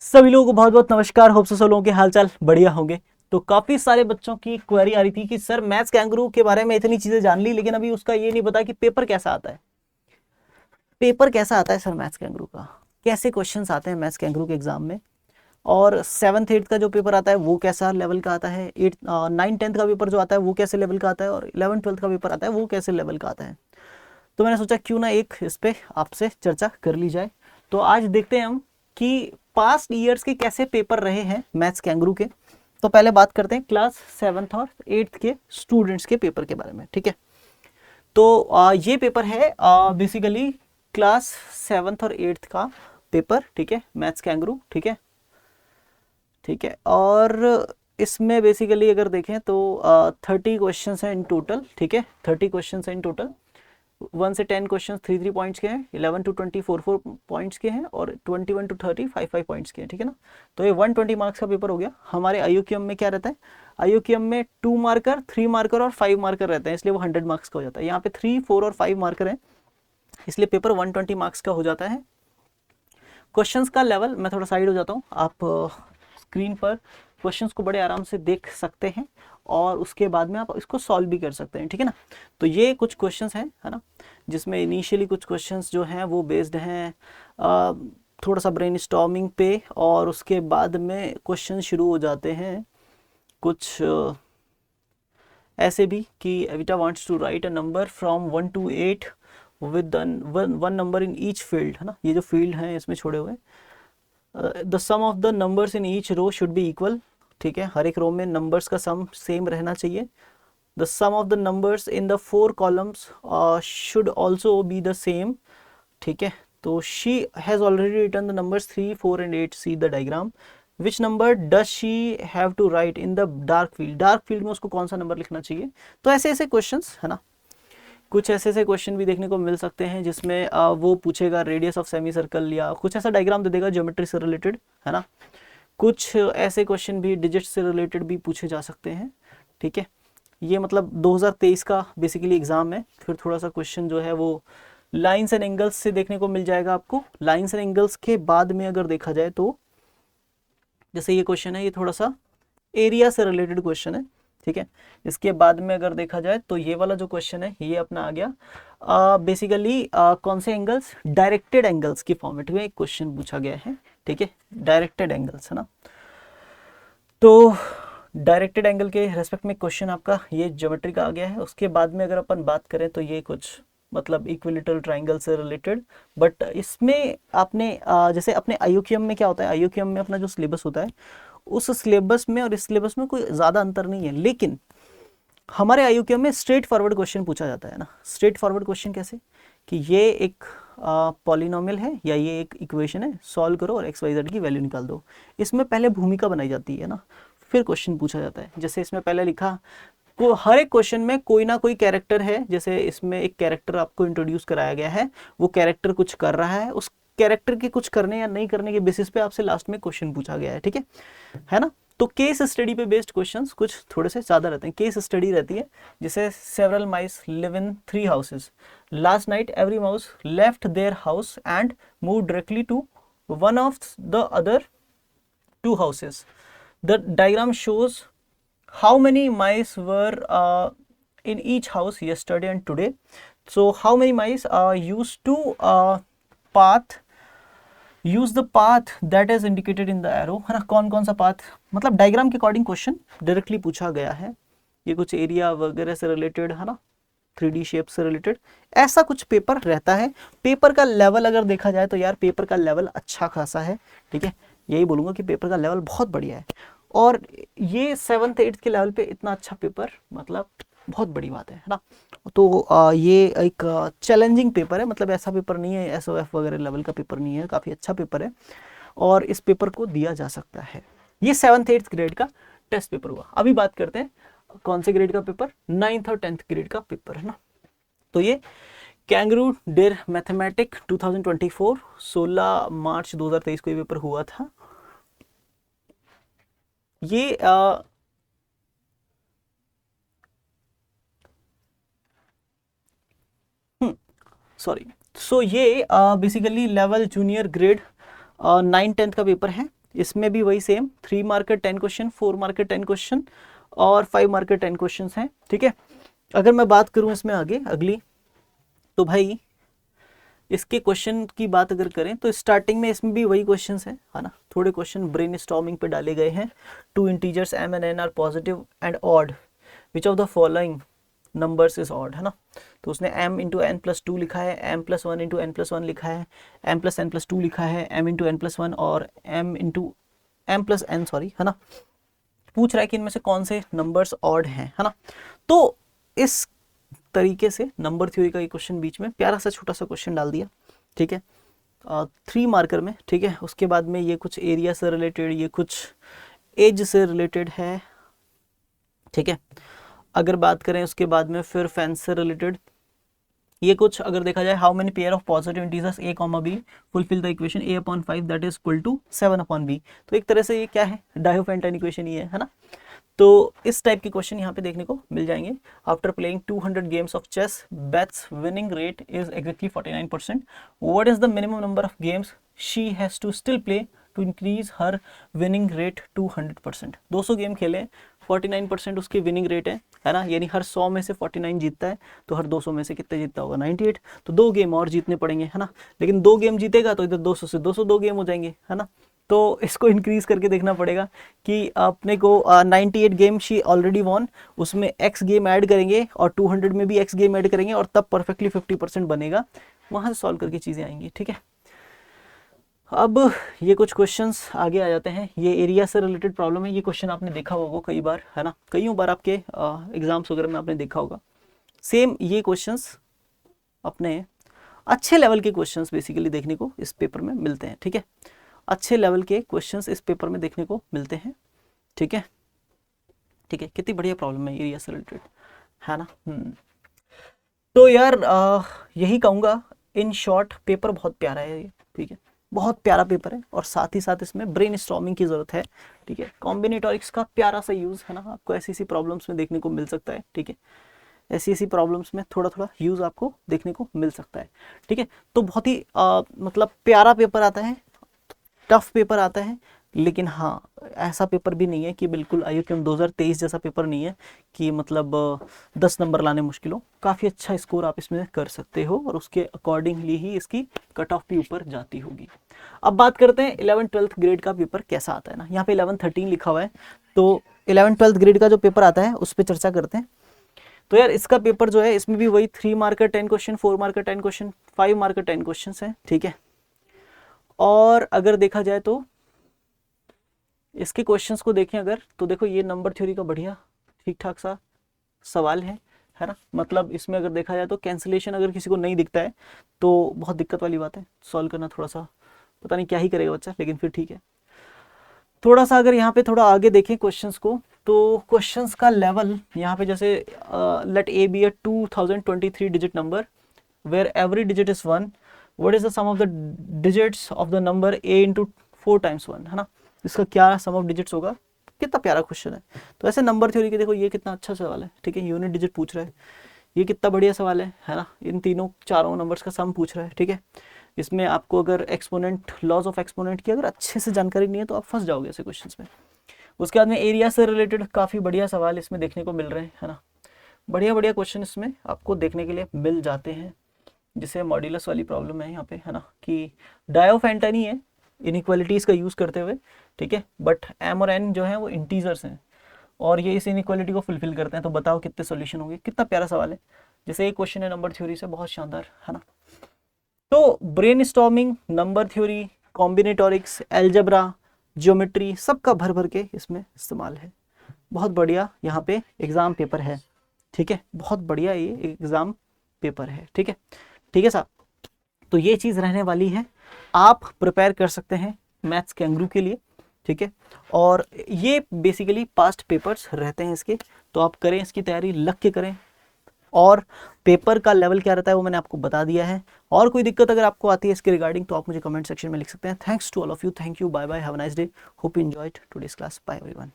सभी लोगों को बहुत बहुत नमस्कार। होप सो सब लोगों के हालचाल बढ़िया होंगे। तो काफी सारे बच्चों की क्वेरी आ रही थी कि सर मैथ्स कैंगरू के बारे में इतनी चीजें जान ली, लेकिन अभी उसका ये नहीं पता कि पेपर कैसा आता है। पेपर कैसा आता है सर मैथ्स कैंगरू का, कैसे क्वेश्चंस आते हैं मैथ्स कैंगरू के एग्जाम में, और 7th 8th का जो पेपर आता है वो कैसा लेवल का आता है, 8 9 10th का पेपर जो आता है वो कैसे लेवल का आता है, और 11 12th का पेपर आता है वो कैसे लेवल का आता है। तो मैंने सोचा क्यों ना एक इस पे आपसे चर्चा कर ली जाए। तो आज देखते हैं हम कि पास्ट ईयर्स के कैसे पेपर रहे हैं मैथ्स कैंगरू के। तो पहले बात करते हैं क्लास 7th और 8th के स्टूडेंट्स के पेपर के बारे में, ठीक है। तो ये पेपर है बेसिकली क्लास 7th और 8th का पेपर, ठीक है, मैथ्स कैंगरू, ठीक है। ठीक है, और इसमें बेसिकली अगर देखें तो 30 क्वेश्चन हैं इन टोटल, ठीक है। 30 क्वेश्चन हैं इन टोटल। 1 से 10 क्वेश्चन 3 पॉइंट्स के हैं, 11 to 20 4 पॉइंट्स के हैं, और 21 to 30 5 पॉइंट्स के हैं, ठीक है ना। तो ये 120 मार्क्स का पेपर हो गया। हमारे आईयूक्यूएम में क्या रहता है, आईयूक्यूएम में 2 मार्कर 3 मार्कर और 5 मार्कर रहते हैं, इसलिए वो 100 मार्क्स का हो जाता है। यहाँ पे 3 4 और 5 मार्कर हैं, इसलिए पेपर 120 मार्क्स का हो जाता है। क्वेश्चंस का लेवल, मैं थोड़ा साइड हो जाता हूँ, आप स्क्रीन पर क्वेश्चंस को बड़े आराम से देख सकते हैं और उसके बाद में आप इसको सॉल्व भी कर सकते हैं, ठीक है ना। तो ये कुछ क्वेश्चंस हैं, है ना, जिसमें इनिशियली कुछ क्वेश्चंस जो हैं वो बेस्ड हैं थोड़ा सा ब्रेनस्टॉर्मिंग पे, और उसके बाद में क्वेश्चन शुरू हो जाते हैं कुछ ऐसे भी कि Evita wants to write a number from 1 to 8 with one number in each field, है ना। ये जो फील्ड हैं इसमें छोड़े हुए, the sum of the numbers in each row should be equal, ठीक है। हर एक रो में नंबर्स का सम सेम रहना चाहिए। The sum of the numbers in the 4 columns should also be the same, ठीक है। तो she has already written the numbers 3 4 and 8, see the diagram. Which number does she have to write in the dark field, dark field में उसको कौन सा number लिखना चाहिए। तो ऐसे ऐसे क्वेश्चंस, है ना। कुछ ऐसे ऐसे क्वेश्चन भी देखने को मिल सकते हैं जिसमें वो पूछेगा रेडियस ऑफ सेमी सर्कल, या कुछ ऐसा डायग्राम दे देगा ज्योमेट्री से रिलेटेड, है ना। कुछ ऐसे क्वेश्चन भी डिजिट से रिलेटेड भी पूछे जा सकते हैं, ठीक है। ये मतलब 2023 का बेसिकली एग्जाम है। फिर थोड़ा सा क्वेश्चन जो है वो लाइंस एंड एंगल्स से देखने को मिल जाएगा आपको। लाइंस एंड एंगल्स के बाद में अगर देखा जाए तो जैसे ये क्वेश्चन है, ये थोड़ा सा एरिया से रिलेटेड क्वेश्चन है, ठीक है। इसके बाद में अगर देखा जाए तो ये वाला जो क्वेश्चन है ये अपना आ गया बेसिकली कौन से एंगल्स, डायरेक्टेड एंगल्स के फॉर्मेट में एक क्वेश्चन पूछा गया है, ठीक है। डायरेक्टेड एंगल्स, है ना। तो डायरेक्टेड एंगल के रेस्पेक्ट में क्वेश्चन आपका ये ज्योमेट्री का आ गया है। उसके बाद में अगर अपन बात करें तो ये कुछ मतलब इक्विलेटरल ट्राइंगल से रिलेटेड, बट इसमें आपने जैसे अपने आईयूक्यूएम में क्या होता है, आईयूक्यूएम में अपना जो सिलेबस होता है उस सिलेबस में और इस सिलेबस में कोई ज़्यादा अंतर नहीं है, लेकिन हमारे आईयूक्यूएम में स्ट्रेट फॉरवर्ड क्वेश्चन पूछा जाता है ना। स्ट्रेट फॉरवर्ड क्वेश्चन कैसे, कि ये एक पॉलिनोमियल है या ये एक इक्वेशन है, सॉल्व करो और एक्स वाई जेड की वैल्यू निकाल दो। इसमें पहले भूमिका बनाई जाती है ना, फिर क्वेश्चन पूछा जाता है। जैसे इसमें पहले लिखा को हर एक क्वेश्चन में कोई ना कोई कैरेक्टर है, जैसे इसमें एक कैरेक्टर आपको इंट्रोड्यूस कराया गया है, वो कैरेक्टर कुछ कर रहा है, उस कैरेक्टर के कुछ करने या नहीं करने के बेसिस पे आपसे लास्ट में क्वेश्चन पूछा गया है, ठीक है ना। तो केस स्टडी पे बेस्ड क्वेश्चंस कुछ थोड़े से ज्यादा रहते हैं। केस स्टडी रहती है, जैसे several mice live in 3 houses, last night every mouse left their house and move directly to one of the other 2 houses. The diagram shows how many mice were in each house yesterday and today. So how many mice used to use the path that is indicated in the arrow, है ना। कौन कौन सा path, मतलब diagram के according question directly पूछा गया है। ये कुछ एरिया वगैरह से रिलेटेड, है ना, 3D शेप से रिलेटेड ऐसा कुछ पेपर रहता है। पेपर का लेवल अगर देखा जाए तो यार पेपर का लेवल अच्छा खासा है, ठीक है। यही बोलूँगा कि पेपर का लेवल बहुत बढ़िया है, और ये 7th 8th के लेवल पे इतना अच्छा पेपर मतलब बहुत बड़ी बात है ना। तो ये एक चैलेंजिंग पेपर है, मतलब ऐसा पेपर नहीं है एसओएफ वगैरह लेवल का पेपर नहीं है, काफ़ी अच्छा पेपर है और इस पेपर को दिया जा सकता है। ये 7th 8th ग्रेड का टेस्ट पेपर हुआ। अभी बात करते हैं कौन से ग्रेड का पेपर, 9th और 10th ग्रेड का पेपर, है ना। तो ये कैंगरू डेर मैथमेटिक 2024 16 मार्च 2023 को ये पेपर हुआ था। ये सॉरी, सो ये basically level junior grade 9 10th का पेपर है। इसमें भी वही सेम 3 मार्क के 10 क्वेश्चन, 4 मार्क के 10 क्वेश्चन और 5 मार्क के 10 क्वेश्चन हैं, ठीक है। अगर मैं बात करूं इसमें आगे अगली, तो भाई इसके क्वेश्चन की बात अगर करें तो स्टार्टिंग में इसमें भी वही क्वेश्चंस हैं, है ना। थोड़े क्वेश्चन ब्रेनस्टॉर्मिंग पे डाले गए हैं। 2 integers m and n are positive and odd, which of the following numbers is odd, है ना। तो उसने m इंटू एन प्लस 2 लिखा है, m plus 1 into n plus 1 लिखा है, m प्लस एन प्लस 2 लिखा है, m इंटू एन प्लस 1 और m into m plus n, sorry, है ना। पूछ रहा है कि इनमें से कौन से नंबर्स ऑड हैं, है ना। तो इस तरीके से नंबर थ्योरी का ये क्वेश्चन बीच में प्यारा सा छोटा सा क्वेश्चन डाल दिया, ठीक है, 3 मार्कर में, ठीक है। उसके बाद में ये कुछ एरिया से रिलेटेड, ये कुछ एज से रिलेटेड है, ठीक है। अगर बात करें उसके बाद में फिर फेंस से रिलेटेड, ये कुछ अगर देखा जाए, how many pair of positive integers a, b fulfil the equation a upon 5 that is equal to 7 upon b। तो एक तरह से ये क्या है, डायोफेंटाइन इक्वेशन ही है ना। तो इस टाइप के क्वेश्चन यहाँ पे देखने को मिल जाएंगे। After playing 200 games of chess, Beth's winning rate is exactly 49%। What is the minimum number of games she has to still play to increase her winning rate to 100%। 200 game खेले, 49% उसकी winning rate है ना, यानी हर 100 में से 49 जीतता है, तो हर 200 में से कितने जीतता होगा, 98। तो 2 गेम और जीतने पड़ेंगे, है ना। लेकिन 2 गेम जीतेगा तो इधर 200 से 202 गेम हो जाएंगे, है ना। तो इसको इंक्रीज करके देखना पड़ेगा कि अपने को 98 गेम शी ऑलरेडी वॉन, उसमें x गेम ऐड करेंगे और 200 में भी x गेम ऐड करेंगे और तब परफेक्टली 50% बनेगा। वहां से सॉल्व करके चीज़ें आएंगी, ठीक है। अब ये कुछ क्वेश्चंस आगे आ जाते हैं। ये एरिया से रिलेटेड प्रॉब्लम है। ये क्वेश्चन आपने देखा होगा कई बार, है ना, कईयों बार आपके एग्जाम्स वगैरह में आपने देखा होगा। सेम ये क्वेश्चंस अपने अच्छे लेवल के क्वेश्चंस बेसिकली देखने को इस पेपर में मिलते हैं, ठीक है। अच्छे लेवल के क्वेश्चंस इस पेपर में देखने को मिलते हैं, ठीक है, ठीक है। कितनी बढ़िया प्रॉब्लम है एरिया से रिलेटेड, है ना। तो यार यही कहूँगा, इन शॉर्ट पेपर बहुत प्यारा है ये, ठीक है, बहुत प्यारा पेपर है और साथ ही साथ इसमें ब्रेन स्टॉर्मिंग की जरूरत है, ठीक है। कॉम्बिनेटोरिक्स का प्यारा सा यूज, है ना, आपको ऐसी प्रॉब्लम्स में देखने को मिल सकता है, ठीक है। ऐसी प्रॉब्लम्स में थोड़ा थोड़ा यूज आपको देखने को मिल सकता है, ठीक है। तो बहुत ही मतलब प्यारा पेपर आता है, टफ पेपर आता है, लेकिन हाँ ऐसा पेपर भी नहीं है कि बिल्कुल IUCAM 2023 जैसा पेपर नहीं है कि मतलब 10 नंबर लाने मुश्किल हो। काफ़ी अच्छा स्कोर आप इसमें कर सकते हो और उसके अकॉर्डिंगली ही इसकी कट ऑफ भी ऊपर जाती होगी। अब बात करते हैं 11th-12th ग्रेड का पेपर कैसा आता है ना। यहाँ पे 11-13 लिखा हुआ है, तो 11th-12th ग्रेड का जो पेपर आता है उस पर चर्चा करते हैं। तो यार इसका पेपर जो है, इसमें भी वही 3 मार्क का 10 क्वेश्चन, 4 मार्क का 10 क्वेश्चन, 5 मार्क का 10 क्वेश्चन है, ठीक है। और अगर देखा जाए तो इसके क्वेश्चंस को देखें अगर, तो देखो ये नंबर थ्योरी का बढ़िया ठीक ठाक सा सवाल है ना। मतलब इसमें अगर देखा जाए तो कैंसिलेशन अगर किसी को नहीं दिखता है तो बहुत दिक्कत वाली बात है, सॉल्व करना थोड़ा सा पता नहीं क्या ही करेगा बच्चा, लेकिन फिर ठीक है। थोड़ा सा अगर यहाँ पे थोड़ा आगे देखें क्वेश्चंस को, तो क्वेश्चंस का लेवल यहाँ पे जैसे let a be a 2023 digit number where every digit is 1, what is the sum of the digits of the number a into 4 times 1, है ना। इसका क्या सम ऑफ डिजिट्स होगा। कितना प्यारा क्वेश्चन है। तो ऐसे नंबर थ्योरी के देखो ये कितना अच्छा सवाल है, ठीक है। यूनिट डिजिट पूछ रहा है, ये कितना बढ़िया सवाल है ना। इन तीनों चारों नंबर्स का सम पूछ रहा है, ठीक है। इसमें आपको अगर एक्सपोनेंट, लॉज ऑफ एक्सपोनेंट की अगर अच्छे से जानकारी नहीं है तो आप फंस जाओगे ऐसे क्वेश्चंस में। उसके बाद में एरिया से रिलेटेड काफ़ी बढ़िया सवाल इसमें देखने को मिल रहे हैं, है ना। बढ़िया बढ़िया क्वेश्चन इसमें आपको देखने के लिए मिल जाते हैं। जिसे मॉड्यूलस वाली प्रॉब्लम है यहाँ पे, है ना, कि डायोफेंटाइन ही है इनइक्वालिटीज़ का यूज़ करते हुए, ठीक है। बट m और n जो है वो इंटीजर्स हैं और ये इस इनइक्वालिटी को फुलफिल करते हैं। तो बताओ कितने सॉल्यूशन होंगे। कितना प्यारा सवाल है। जैसे एक क्वेश्चन है नंबर थ्योरी से, बहुत शानदार, है ना। तो brainstorming, number theory, combinatorics, algebra, geometry, सबका भर भर के इसमें इस्तेमाल है। बहुत बढ़िया यहाँ पे एग्जाम पेपर है, ठीक है। बहुत बढ़िया ये एग्जाम पेपर है, ठीक है, ठीक है साहब। तो ये चीज़ रहने वाली है, आप प्रिपेयर कर सकते हैं मैथ्स कैंगरू के लिए, ठीक है। और ये बेसिकली पास्ट पेपर्स रहते हैं इसके, तो आप करें इसकी तैयारी, लग के करें। और पेपर का लेवल क्या रहता है वो मैंने आपको बता दिया है। और कोई दिक्कत अगर आपको आती है इसके रिगार्डिंग तो आप मुझे कमेंट सेक्शन में लिख सकते हैं। Thanks to all of you, thank you, bye bye, have a nice day, hope you enjoyed today's class, bye everyone.